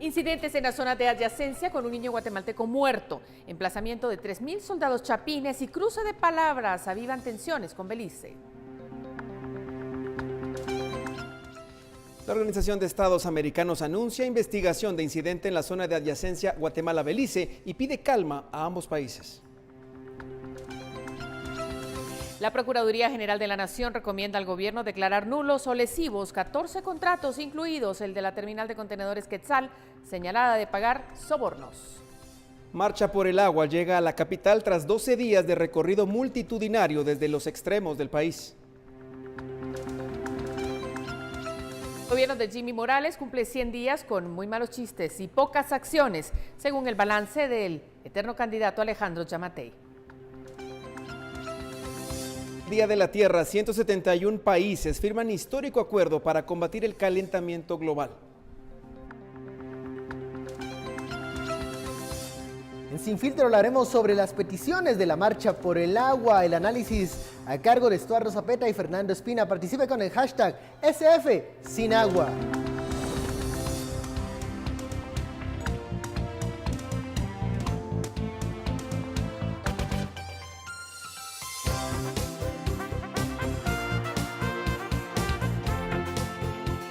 Incidentes en la zona de adyacencia con un niño guatemalteco muerto, emplazamiento de 3.000 soldados chapines y cruce de palabras avivan tensiones con Belice. La Organización de Estados Americanos anuncia investigación de incidente en la zona de adyacencia Guatemala-Belice y pide calma a ambos países. La Procuraduría General de la Nación recomienda al gobierno declarar nulos o lesivos 14 contratos, incluidos el de la terminal de contenedores Quetzal, señalada de pagar sobornos. Marcha por el Agua llega a la capital tras 12 días de recorrido multitudinario desde los extremos del país. El gobierno de Jimmy Morales cumple 100 días con muy malos chistes y pocas acciones, según el balance del eterno candidato Alejandro Yamatei. Día de la Tierra, 171 países firman histórico acuerdo para combatir el calentamiento global. En Sin Filtro hablaremos sobre las peticiones de la Marcha por el Agua, el análisis a cargo de Estuardo Zapeta y Fernando Espina. Participe con el hashtag SF Sin Agua.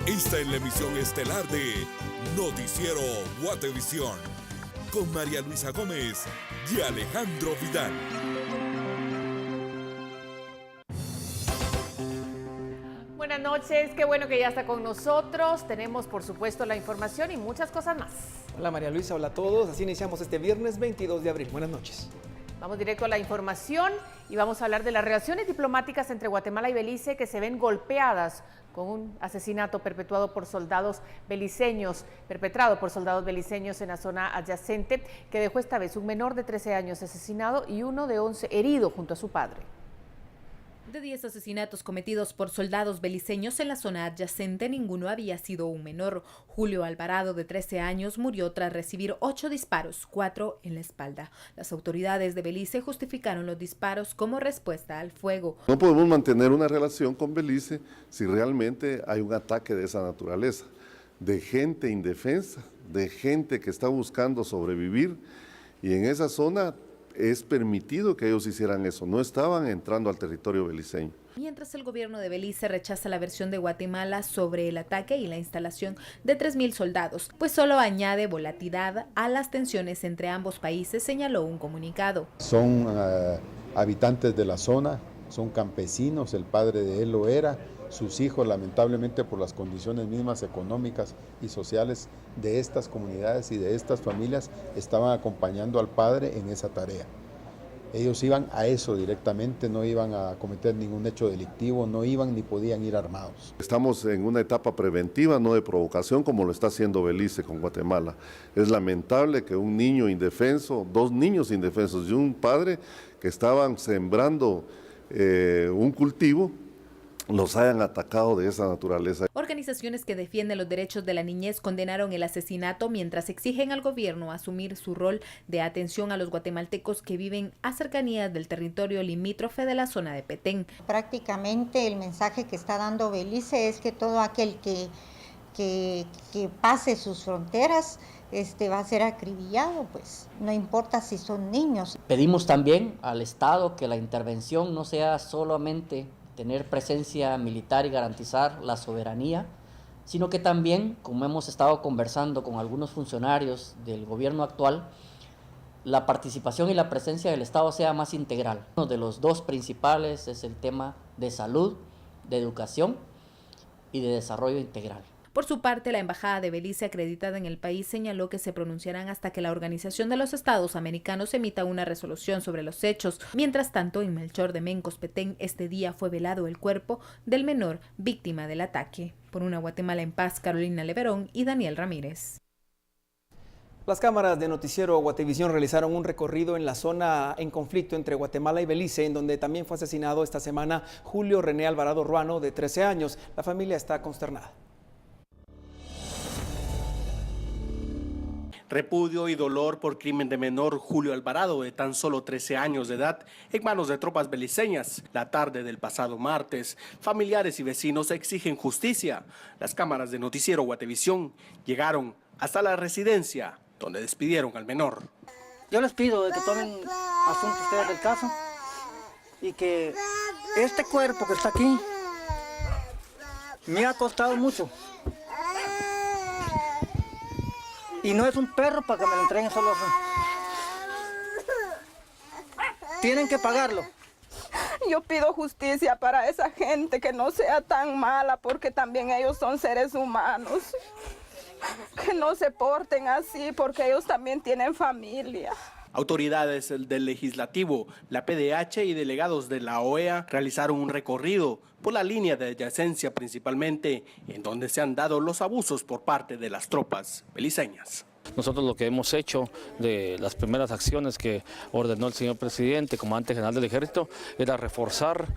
Esta es la emisión estelar de Noticiero Guatevisión, con María Luisa Gómez y Alejandro Vidal. Buenas noches, qué bueno que ya está con nosotros. Tenemos, por supuesto, la información y muchas cosas más. Hola María Luisa, hola a todos. Así iniciamos este viernes 22 de abril. Buenas noches. Vamos directo a la información y vamos a hablar de las relaciones diplomáticas entre Guatemala y Belice que se ven golpeadas con un asesinato perpetrado por soldados beliceños en la zona adyacente, que dejó esta vez un menor de 13 años asesinado y uno de 11 herido junto a su padre. De 10 asesinatos cometidos por soldados beliceños en la zona adyacente, ninguno había sido un menor. Julio Alvarado, de 13 años, murió tras recibir 8 disparos, 4 en la espalda. Las autoridades de Belice justificaron los disparos como respuesta al fuego. No podemos mantener una relación con Belice si realmente hay un ataque de esa naturaleza, de gente indefensa, de gente que está buscando sobrevivir, y en esa zona es permitido que ellos hicieran eso, no estaban entrando al territorio beliceño. Mientras el gobierno de Belice rechaza la versión de Guatemala sobre el ataque y la instalación de 3.000 soldados, pues solo añade volatilidad a las tensiones entre ambos países, señaló un comunicado. Son habitantes de la zona, son campesinos, el padre de él lo era, sus hijos lamentablemente por las condiciones mismas económicas y sociales de estas comunidades y de estas familias estaban acompañando al padre en esa tarea. Ellos iban a eso directamente, no iban a cometer ningún hecho delictivo, no iban ni podían ir armados. Estamos en una etapa preventiva, no de provocación, como lo está haciendo Belice con Guatemala. Es lamentable que un niño indefenso, 2 niños indefensos y un padre que estaban sembrando un cultivo, los hayan atacado de esa naturaleza. Organizaciones que defienden los derechos de la niñez condenaron el asesinato mientras exigen al gobierno asumir su rol de atención a los guatemaltecos que viven a cercanías del territorio limítrofe de la zona de Petén. Prácticamente el mensaje que está dando Belice es que todo aquel que pase sus fronteras va a ser acribillado, pues no importa si son niños. Pedimos también al Estado que la intervención no sea solamente tener presencia militar y garantizar la soberanía, sino que también, como hemos estado conversando con algunos funcionarios del gobierno actual, la participación y la presencia del Estado sea más integral. Uno de los 2 principales es el tema de salud, de educación y de desarrollo integral. Por su parte, la Embajada de Belice acreditada en el país señaló que se pronunciarán hasta que la Organización de los Estados Americanos emita una resolución sobre los hechos. Mientras tanto, en Melchor de Mencos, Petén, este día fue velado el cuerpo del menor víctima del ataque. Por una Guatemala en paz, Carolina Leverón y Daniel Ramírez. Las cámaras de Noticiero Guatevisión realizaron un recorrido en la zona en conflicto entre Guatemala y Belice, en donde también fue asesinado esta semana Julio René Alvarado Ruano, de 13 años. La familia está consternada. Repudio y dolor por crimen de menor Julio Alvarado, de tan solo 13 años de edad, en manos de tropas beliceñas. La tarde del pasado martes, familiares y vecinos exigen justicia. Las cámaras de Noticiero Guatevisión llegaron hasta la residencia, donde despidieron al menor. Yo les pido que tomen asunto ustedes del caso y que este cuerpo que está aquí me ha costado mucho. Y no es un perro para que me lo entreguen solo así. Tienen que pagarlo. Yo pido justicia para esa gente, que no sea tan mala, porque también ellos son seres humanos. Que no se porten así, porque ellos también tienen familia. Autoridades del Legislativo, la PDH y delegados de la OEA realizaron un recorrido por la línea de adyacencia, principalmente en donde se han dado los abusos por parte de las tropas beliceñas. Nosotros lo que hemos hecho de las primeras acciones que ordenó el señor presidente, comandante general del ejército, era reforzar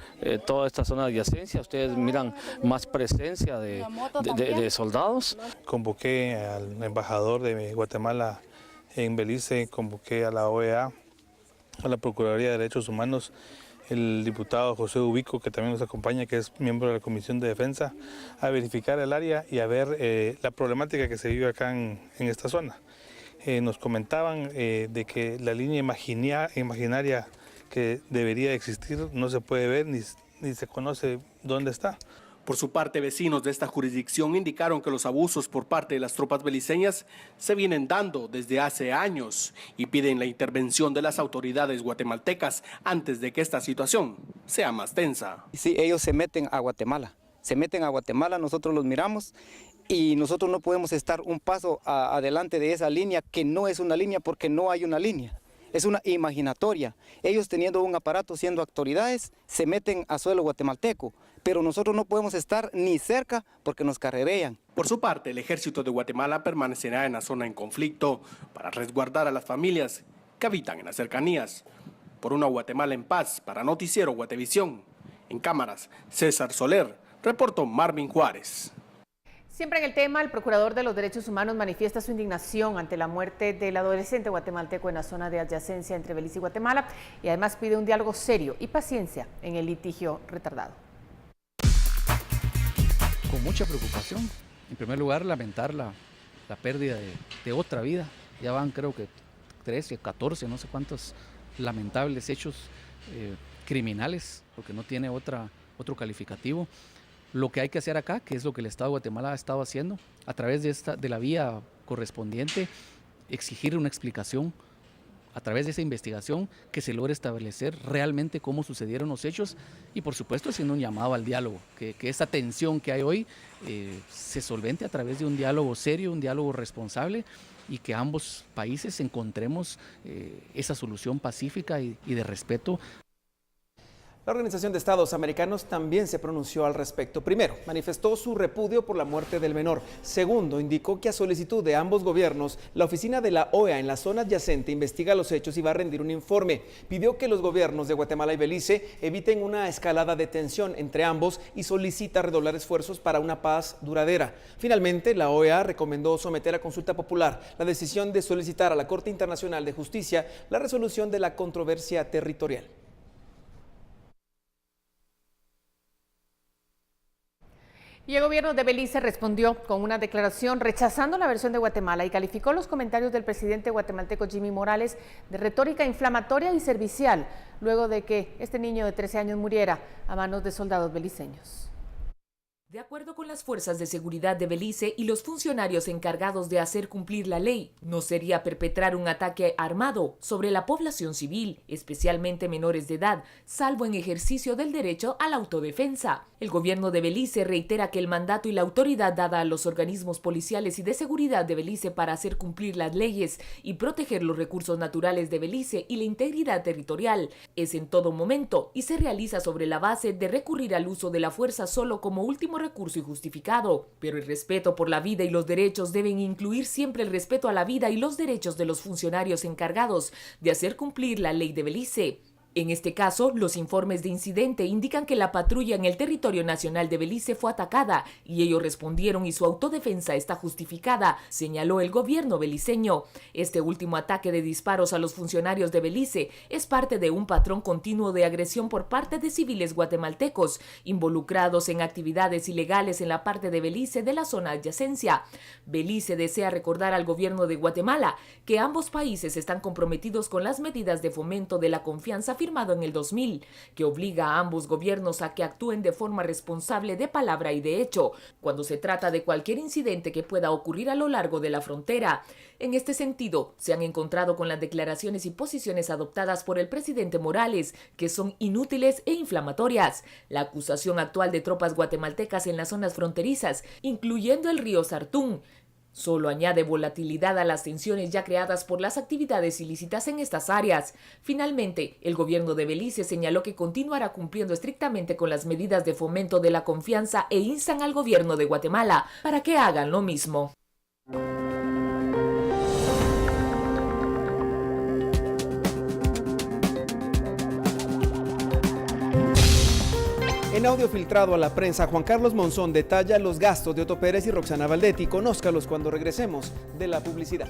toda esta zona de adyacencia. Ustedes miran más presencia de soldados. Convoqué al embajador de Guatemala en Belice, convoqué a la OEA, a la Procuraduría de Derechos Humanos, el diputado José Ubico, que también nos acompaña, que es miembro de la Comisión de Defensa, a verificar el área y a ver la problemática que se vive acá en esta zona. Nos comentaban de que la línea imaginaria que debería existir no se puede ver ni se conoce dónde está. Por su parte, vecinos de esta jurisdicción indicaron que los abusos por parte de las tropas beliceñas se vienen dando desde hace años y piden la intervención de las autoridades guatemaltecas antes de que esta situación sea más tensa. Sí, ellos se meten a Guatemala, nosotros los miramos y nosotros no podemos estar un paso adelante de esa línea, que no es una línea porque no hay una línea. Es una imaginatoria. Ellos, teniendo un aparato, siendo autoridades, se meten a suelo guatemalteco, pero nosotros no podemos estar ni cerca porque nos carrerean. Por su parte, el Ejército de Guatemala permanecerá en la zona en conflicto para resguardar a las familias que habitan en las cercanías. Por una Guatemala en paz, para Noticiero Guatevisión. En cámaras, César Soler, reportó Marvin Juárez. Siempre en el tema, el Procurador de los Derechos Humanos manifiesta su indignación ante la muerte del adolescente guatemalteco en la zona de adyacencia entre Belice y Guatemala y además pide un diálogo serio y paciencia en el litigio retardado. Con mucha preocupación. En primer lugar, lamentar la pérdida de otra vida. Ya van, creo que 13, 14, no sé cuántos lamentables hechos criminales, porque no tiene otro calificativo. Lo que hay que hacer acá, que es lo que el Estado de Guatemala ha estado haciendo, a través de la vía correspondiente, exigir una explicación, a través de esa investigación, que se logre establecer realmente cómo sucedieron los hechos y, por supuesto, haciendo un llamado al diálogo, que esa tensión que hay hoy se solvente a través de un diálogo serio, un diálogo responsable, y que ambos países encontremos esa solución pacífica y de respeto. La Organización de Estados Americanos también se pronunció al respecto. Primero, manifestó su repudio por la muerte del menor. Segundo, indicó que a solicitud de ambos gobiernos, la oficina de la OEA en la zona adyacente investiga los hechos y va a rendir un informe. Pidió que los gobiernos de Guatemala y Belice eviten una escalada de tensión entre ambos y solicita redoblar esfuerzos para una paz duradera. Finalmente, la OEA recomendó someter a consulta popular la decisión de solicitar a la Corte Internacional de Justicia la resolución de la controversia territorial. Y el gobierno de Belice respondió con una declaración rechazando la versión de Guatemala y calificó los comentarios del presidente guatemalteco Jimmy Morales de retórica inflamatoria y servicial, luego de que este niño de 13 años muriera a manos de soldados beliceños. De acuerdo con las fuerzas de seguridad de Belice y los funcionarios encargados de hacer cumplir la ley, no sería perpetrar un ataque armado sobre la población civil, especialmente menores de edad, salvo en ejercicio del derecho a la autodefensa. El gobierno de Belice reitera que el mandato y la autoridad dada a los organismos policiales y de seguridad de Belice para hacer cumplir las leyes y proteger los recursos naturales de Belice y la integridad territorial es en todo momento y se realiza sobre la base de recurrir al uso de la fuerza solo como último recurso injustificado, pero el respeto por la vida y los derechos deben incluir siempre el respeto a la vida y los derechos de los funcionarios encargados de hacer cumplir la ley de Belice. En este caso, los informes de incidente indican que la patrulla en el territorio nacional de Belice fue atacada y ellos respondieron y su autodefensa está justificada, señaló el gobierno beliceño. Este último ataque de disparos a los funcionarios de Belice es parte de un patrón continuo de agresión por parte de civiles guatemaltecos involucrados en actividades ilegales en la parte de Belice de la zona adyacencia. Belice desea recordar al gobierno de Guatemala que ambos países están comprometidos con las medidas de fomento de la confianza firmado en el 2000, que obliga a ambos gobiernos a que actúen de forma responsable de palabra y de hecho, cuando se trata de cualquier incidente que pueda ocurrir a lo largo de la frontera. En este sentido, se han encontrado con las declaraciones y posiciones adoptadas por el presidente Morales, que son inútiles e inflamatorias. La acusación actual de tropas guatemaltecas en las zonas fronterizas, incluyendo el río Sartún, solo añade volatilidad a las tensiones ya creadas por las actividades ilícitas en estas áreas. Finalmente, el gobierno de Belice señaló que continuará cumpliendo estrictamente con las medidas de fomento de la confianza e instan al gobierno de Guatemala para que hagan lo mismo. En audio filtrado a la prensa, Juan Carlos Monzón detalla los gastos de Otto Pérez y Roxana Valdetti. Conózcalos cuando regresemos de la publicidad.